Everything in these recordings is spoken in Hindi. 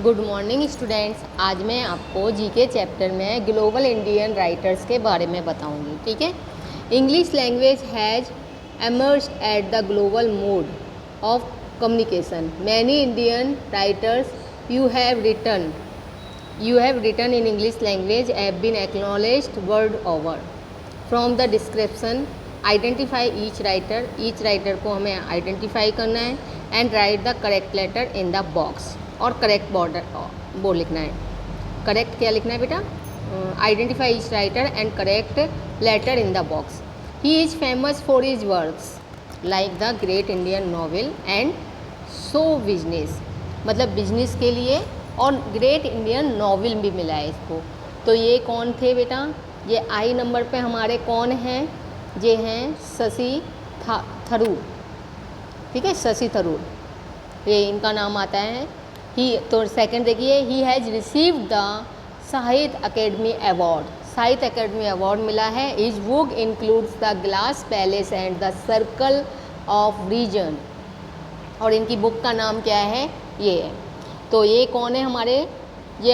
Good morning students. आज मैं आपको जीके चैप्टर में ग्लोबल इंडियन राइटर्स के बारे में बताऊंगी। ठीक है। English language has emerged at the global mode of communication. Many Indian writers you have written in English language have been acknowledged world over. From the description, identify each writer को हमें आइडेंटिफाई करना है and write the correct letter in the box. और करेक्ट वो लिखना है। करेक्ट क्या लिखना है बेटा? Identify each writer and correct letter in the box. He is famous for his works like the Great Indian Novel and so business, मतलब बिजनेस के लिए, और ग्रेट इंडियन नॉवेल भी मिला है इसको। तो ये कौन थे बेटा? ये आई नंबर पे हमारे कौन हैं? ये हैं शशि थरूर। ठीक है, शशि थरूर, ये इनका नाम आता है। ही तो सेकंड देखिए, he has received the Sahitya Akademi award. Sahitya Akademi award मिला है। His book includes the Glass Palace and the Circle of Reason. और इनकी बुक का नाम क्या है? ये है। तो ये कौन है हमारे? ये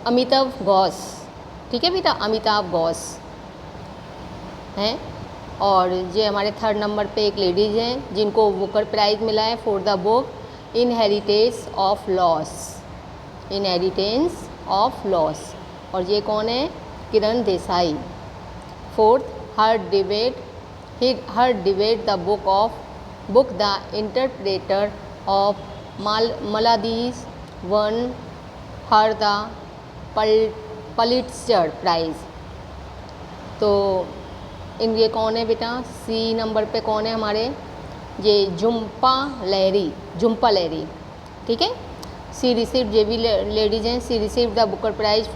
अमिताभ घोष। ठीक है बेटा, अमिताभ घोष हैं। और ये हमारे थर्ड नंबर पे एक लेडीज़ हैं जिनको बुकर प्राइज़ मिला है for the book inheritance of loss. Inheritance of loss. और ये कौन है? Kiran Desai. Fourth, her debut the book the interpreter of Maladies won her the Pulitzer prize. तो ये कौन है बेटा? सी नंबर पे कौन है हमारे? ये झुम्पा लहरी। ठीक है। सी रिसीव्ड, ये भी लेडीज हैं। She received the Booker prize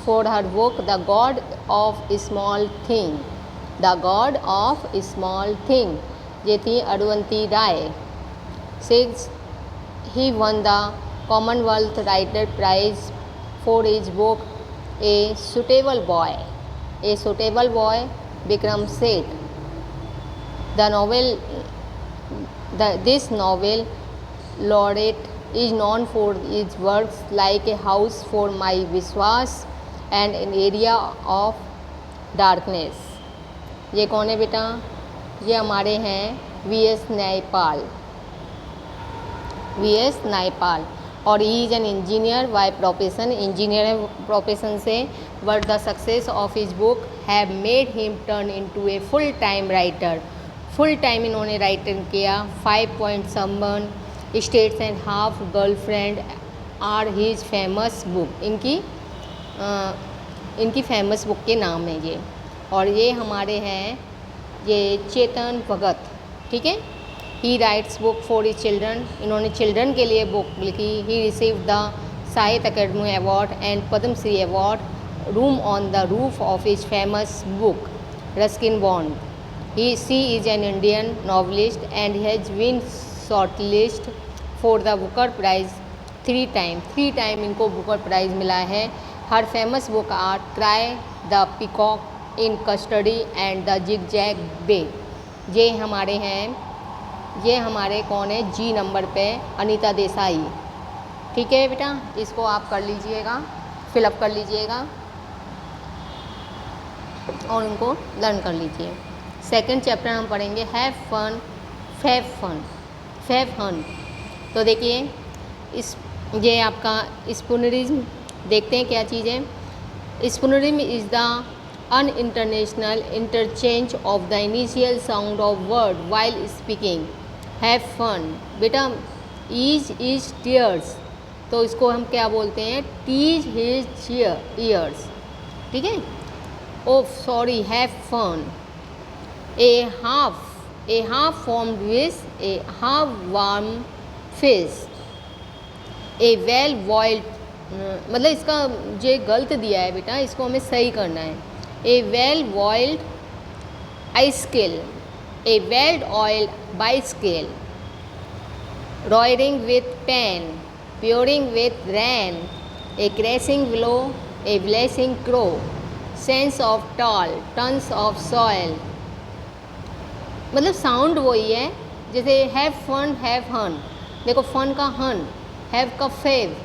for her book the God of small thing. The God of small thing, ये थी Arundhati Roy. Six, he won the Commonwealth Writer Prize for his book A Suitable Boy, Vikram Seth. This novel laureate is known for his works like A House for My Vishwas and An Area of Darkness. ये कौन है बेटा? ये हमारे हैं वी.एस. नायपाल। और he is an engineer by profession. Engineer है प्रोफेशन से। But the success of his book have made him turn into a full time writer. Full time इन्होंने राइटिंग किया। 5.7 states and half girlfriend are his famous book. इनकी फेमस बुक के नाम है ये। और ये हमारे हैं ये चेतन भगत। ठीक है। He writes book for his children. इन्होंने चिल्ड्रन के लिए बुक लिखी। He received the Sahitya Akademi award and Padma Shri award room on the roof of his famous book Ruskin Bond. She is an Indian novelist and has been shortlist for the Booker prize 3 time इनको बुकर प्राइज़ मिला है। Her famous book are try the peacock in custody and the zigzag bay. ये हमारे कौन है? जी नंबर पे अनीता देसाई। ठीक है बेटा, इसको आप कर लीजिएगा, फिलअप कर लीजिएगा और उनको लर्न कर लीजिए। सेकंड चैप्टर हम पढ़ेंगे हैव फन। तो देखिए ये आपका स्पूनरिज्म देखते हैं क्या चीज़ है। Spoonerism is the unintentional interchange of the initial sound of word while speaking. Have fun बेटा, इज टीयर्स, तो इसको हम क्या बोलते हैं? Tease his ears. ठीक है। Oh sorry, have fun. A half formed wish, a half warm fish, a well boiled, मतलब इसका जो गलत दिया है बेटा, इसको हमें सही करना है। A well boiled icicle, a well-oiled bicycle, roaring with pain, pouring with rain, a crashing blow, a blazing crow, sense of tall, tons of soil। मतलब साउंड वही है, जैसे हैव फन, हैव हन। देखो फन का हन, हैव का फेव,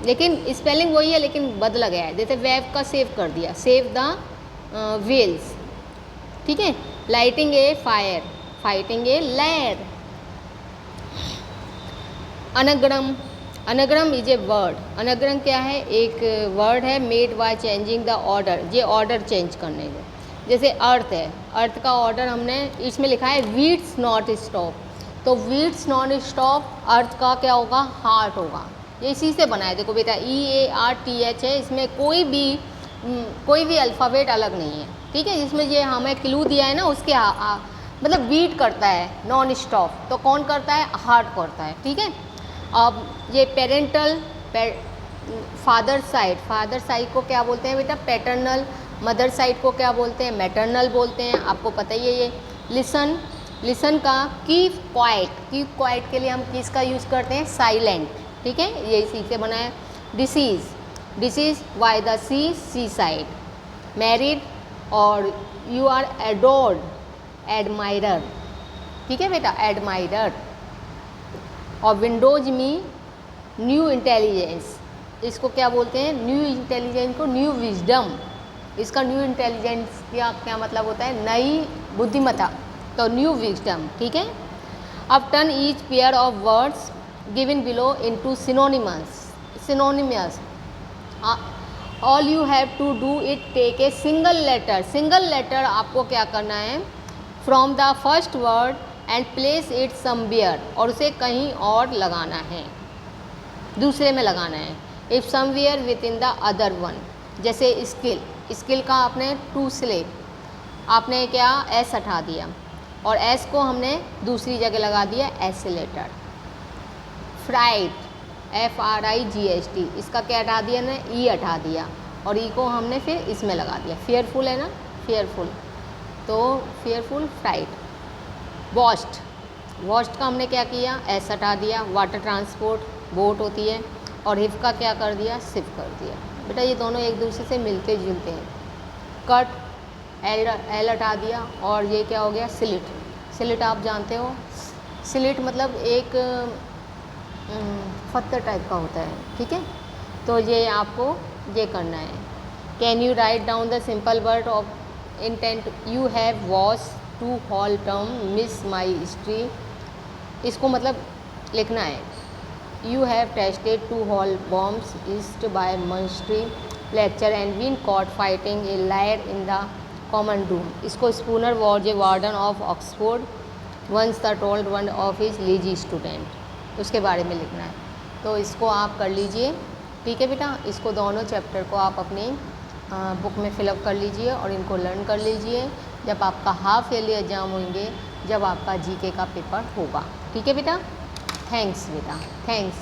लेकिन स्पेलिंग वही है लेकिन बदला गया है, जैसे वेव का सेव कर दिया, सेव द व्हेल्स, ठीक है। Lighting a fire, fighting a lad. Anagram, anagram is a word, anagram क्या है, एक वर्ड है made by changing the order, ये ऑर्डर चेंज करने में। जैसे अर्थ है, अर्थ का ऑर्डर हमने इसमें लिखा है वीट्स नॉट स्टॉप, तो वीट्स नॉट स्टॉप अर्थ का क्या होगा, हार्ट होगा। ये इसी से बना है, देखो बेटा EARTH है, इसमें कोई भी अल्फ़ाबेट अलग नहीं है, ठीक है। इसमें ये हमें क्लू दिया है ना, उसके मतलब बीट करता है नॉन स्टॉप, तो कौन करता है, हार्ट करता है, ठीक है। अब ये पेरेंटल, फादर साइड को क्या बोलते हैं बेटा, पैटर्नल। मदर साइड को क्या बोलते हैं, मैटरनल बोलते हैं, आपको पता ही है ये। लिसन, लिसन का कीप क्वाइट के लिए हम किसका यूज़ करते हैं, साइलेंट, ठीक है, ये इसी से बना है। Disease by the seaside. Married और यू आर एडोर्ड, एडमायरर, ठीक है बेटा, एडमायरर। और विंडोज में न्यू इंटेलिजेंस, इसको क्या बोलते हैं, न्यू इंटेलिजेंस को न्यू विजडम, इसका न्यू इंटेलिजेंस क्या मतलब होता है, नई बुद्धिमत्ता, तो न्यू विजडम, ठीक है। अब turn each pair of words given below into synonymous, all you have to do it, take a single letter आपको क्या करना है, from the first word and place it somewhere, और उसे कहीं और लगाना है, दूसरे में लगाना है। If somewhere with in the other one, जैसे स्किल का आपने टू स्लेप, आपने क्या एस हटा दिया और एस को हमने दूसरी जगह लगा दिया एस्केलेटर। फ्राइट, FRIGHT, इसका क्या हटा दिया ना, ई हटा दिया और ई को हमने फिर इसमें लगा दिया। फेयरफुल है ना, फेयरफुल, तो फेयरफुल, फ्राइट। वॉस्ट का हमने क्या किया, एस हटा दिया, वाटर ट्रांसपोर्ट, बोट होती है, और हिफ का क्या कर दिया, सिप कर दिया। बेटा ये दोनों एक दूसरे से मिलते जुलते हैं। कट, एल हटा दिया, और ये क्या हो गया, स्लिट आप जानते हो, स्लिट मतलब एक पत्थर टाइप का होता है, ठीक है, तो ये आपको ये करना है। Can you write down the simple word of intent, you have watch to hall term miss my history, इसको मतलब लिखना है। You have tested to hall bombs east by ministry lecture and been caught fighting a liar in the common room, इसको Spooner was a warden of Oxford once the told one of his lazy student, उसके बारे में लिखना है। तो इसको आप कर लीजिए, ठीक है बेटा। इसको दोनों चैप्टर को आप अपनी बुक में फिलअप कर लीजिए और इनको लर्न कर लीजिए जब आपका हाफ ईयरली एग्जाम होंगे, जब आपका जीके का पेपर होगा, ठीक है बेटा। थैंक्स बेटा, थैंक्स।